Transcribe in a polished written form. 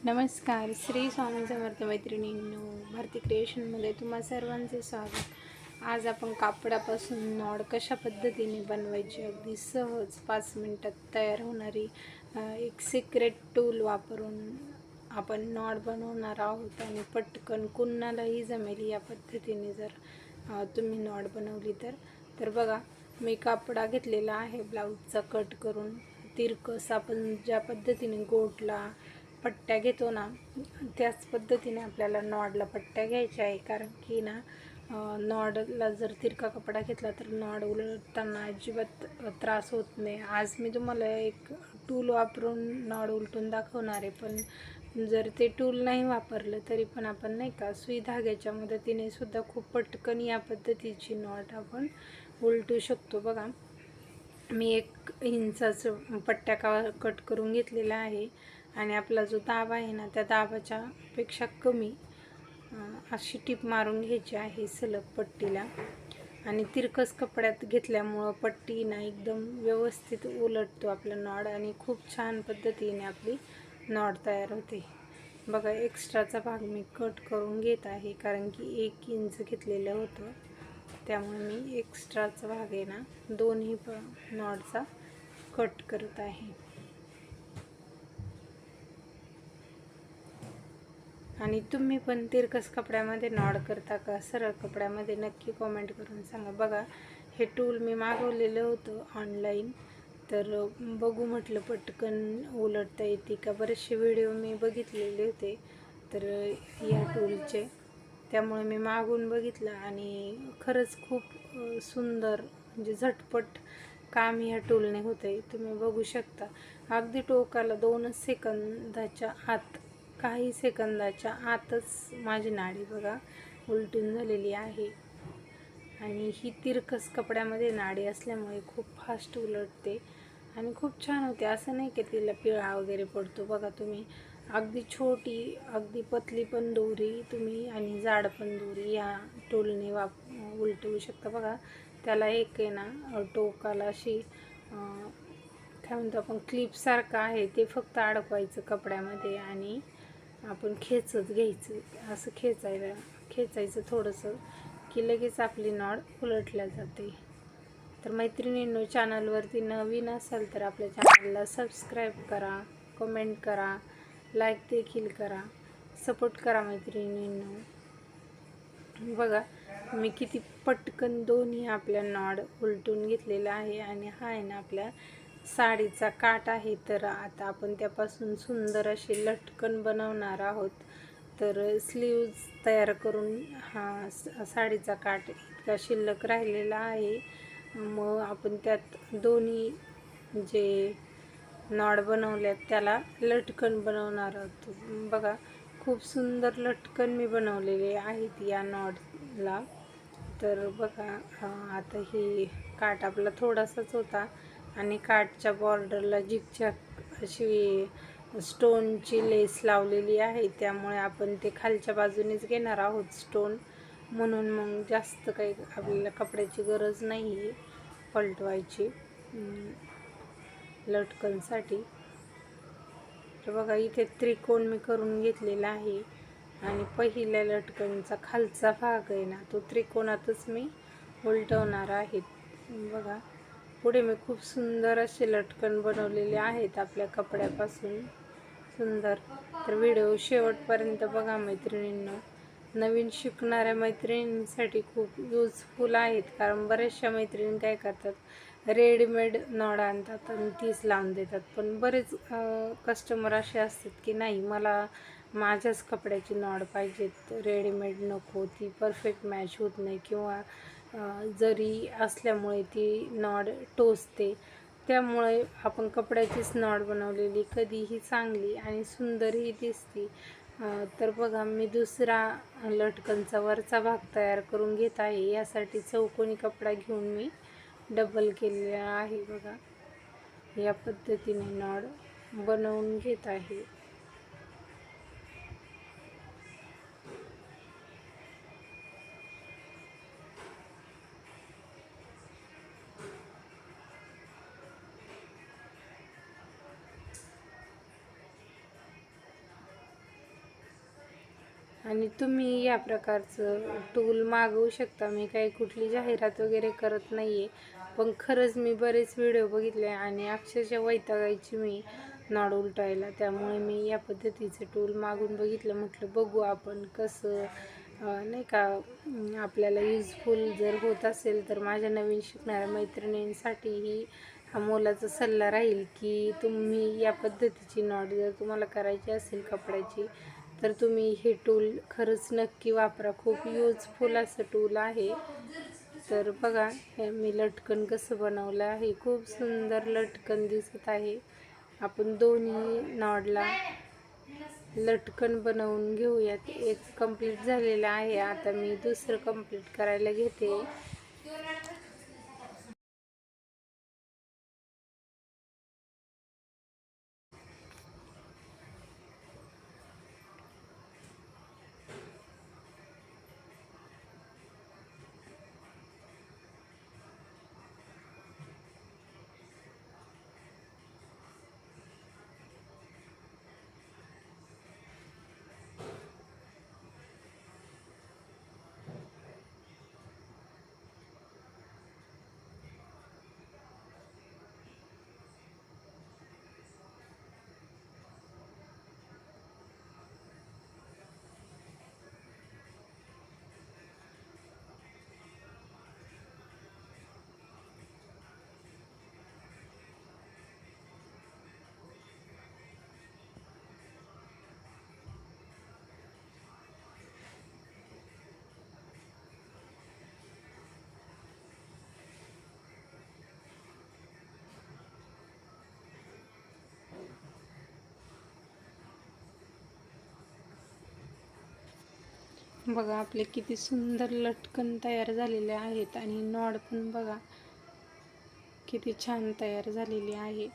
नमस्कार. श्री स्वामी समर्थ मैत्रिणींनो, भारती क्रिएशनमध्ये तुम्हा सर्वांचे स्वागत. आज आपण कापडापासून नॉड कशा पद्धतीने बनवायची अगदी सहज 5 मिनिटात तयार होणारी एक सिक्रेट टूल वापरून आपण नॉड बनवणार आहोत. आणि पटकन कुणालाही जमेल या पद्धतीने जर तुम्ही नॉड बनवली तर बघा, मी कापडा घेतलेला आहे ब्लाऊजचा कट करून. तिरकस आपण ज्या पद्धतीने गोटला पट्ट्या घेतो ना, त्याच पद्धतीने आपल्याला नॉडला पट्ट्या घ्यायच्या आहे. कारण की ना, नॉडला जर तिरका कपडा घेतला तर नॉड उलटताना अजिबात त्रास होत नाही. आज मी तुम्हाला एक टूल वापरून नॉड उलटून दाखवणार आहे. पण जर ते टूल नाही वापरलं तरी पण आपण नाही का, सुई धाग्याच्या मदतीने सुद्धा खूप पटकन या पद्धतीची नॉड आपण उलटू शकतो. बघा, मी 1 इंचाचं पट्ट्या कट करून घेतलेला आहे आणि आपला जो दाब आहे ना, त्या दाबाच्या पेक्षा कमी अशी टीप मारून घ्यायची आहे सलग पट्टीला. आणि तिरकस कपड्यात घेतल्यामुळं पट्टी ना एकदम व्यवस्थित उलटतो आपला नॉड आणि खूप छान पद्धतीने आपली नॉड तयार होते. बघा, एक्स्ट्राचा भाग मी कट करून घेत आहे कारण की 1 इंच घेतलेलं होतं, त्यामुळे मी एक्स्ट्राचा भाग आहे ना दोन्ही नॉडचा कट करत आहे. आणि तुम्ही पण तिरकस कपड्यामध्ये नॉड करता का सरळ कपड्यामध्ये, नक्की कॉमेंट करून सांगा. बघा, हे टूल मी मागवलेलं होतं ऑनलाईन, तर बघू म्हटलं पटकन उलटता येते का. बरेचसे व्हिडिओ मी बघितलेले होते तर या टूलचे, त्यामुळे मी मागवून बघितलं आणि खरंच खूप सुंदर म्हणजे झटपट काम ह्या टूलने होते. तुम्ही बघू शकता, अगदी टोकाला 2 सेकंदाच्या आत, काही सेकंदाच्या आतच माझी नाडी बघा उलटून झालेली आहे. आणि ही तिरकस कपड्यामध्ये नाडी असल्यामुळे खूप फास्ट उलटते आणि खूप छान होते. असं नाही की तिला पिळा वगैरे पडतो. बघा, तुम्ही अगदी छोटी, अगदी पतली पण दोरी तुम्ही आणि जाड पण दोरी या टूलने उलटवू शकता. बघा, त्याला एक आहे ना टोकाला अशी काय म्हणतो आपण, क्लिपसारखं आहे, ते फक्त अडकवायचं कपड्यामध्ये आणि आपण खेचत घ्यायचं. असं खेचायचं थोडंसं की लगेच आपली नॉड उलटल्या जाते. तर मैत्रिणींनो, चॅनलवरती नवीन असाल तर आपल्या चॅनलला सबस्क्राईब करा, कमेंट करा, लाईक देखील करा, सपोर्ट करा मैत्रिणींनो. बघा, मी किती पटकन दोन्ही आपल्या नॉड उलटून घेतलेला आहे. आणि हा आहे ना आपल्या साडीचा काठ आहे, तर आता आपण त्यापासून सुंदर अशी लटकन बनवणार आहोत. तर स्लीव्ज तयार करून हा साडीचा काठ इतका शिल्लक राहिलेला आहे. मग आपण त्यात दोन्ही जे नॉड बनवल्यात त्याला लटकन बनवणार आहोत. बघा, खूप सुंदर लटकन मी बनवलेले आहेत या नॉडला. तर बघा, आता ही काठ आपला थोडासाच होता आणि काठच्या बॉर्डरला झिकझॅक अशी स्टोनची लेस लावलेली आहे, त्यामुळे आपण ते खालच्या बाजूनेच घेणार आहोत स्टोन, म्हणून मग जास्त काही आपल्याला कपड्याची गरज नाही आहे पलटवायची लटकनसाठी. तर बघा, इथे त्रिकोण मी करून घेतलेला आहे आणि पहिल्या लटकनचा खालचा भाग आहे ना, तो त्रिकोणातच मी उलटवणार आहे. बघा, पुढे मी खूप सुंदर असे लटकन बनवलेले आहेत आपल्या कपड्यापासून सुंदर. तर व्हिडिओ शेवटपर्यंत बघा मैत्रिणींनो. नवीन शिकणाऱ्या मैत्रिणींसाठी खूप यूजफुल आहेत, कारण बऱ्याचशा मैत्रिणी काय करतात, रेडीमेड नॉड आणतात आणि तीच लावून देतात. पण बरेच कस्टमर असे असतात की नाही, मला माझ्याच कपड्याची नॉड पाहिजेत, रेडीमेड नको, ती परफेक्ट मॅच होत नाही किंवा जरी असल्यामुळे ती नॉड टोचते. त्यामुळे आपण कपड्याचीच नॉड बनवलेली कधीही चांगली आणि सुंदरही दिसते. तर बघा, मी दुसरा लटकनचा वरचा भाग तयार करून घेत आहे. यासाठी चौकोनी कपडा घेऊन मी डबल केलेला आहे. बघा, या पद्धतीने नॉड बनवून घेत आहे. आणि तुम्ही या प्रकारचं टूल मागवू शकता. मी काही कुठली जाहिरात वगैरे करत नाही आहे, पण खरंच मी बरेच व्हिडिओ बघितले आणि अक्षरशः वैतागायची मी नॉड उलटायला. त्यामुळे मी या पद्धतीचं टूल मागून बघितलं. म्हटलं बघू आपण कसं नाही का आपल्याला युजफुल जर होत असेल तर माझ्या नवीन शिकणाऱ्या मैत्रिणींसाठीही हा मोलाचा सल्ला राहील की तुम्ही या पद्धतीची नॉट जर तुम्हाला करायची असेल कपड्याची तर तुम्ही हे टूल खरंच नक्की वापरा. खूप यूजफुल असं टूल आहे. तर बघा हे मी लटकन कसं बनवलं आहे. खूप सुंदर लटकन दिसत आहे. आपण दोन्ही नॉडला लटकन बनवून घेऊयात. एक कंप्लीट झालेलं आहे. आता मी दुसरं कंप्लीट करायला घेते. बघा आपले किती सुंदर लटकन तयार झालेले आहेत आणि नॉड पण बघा किती छान तयार झालेली आहे.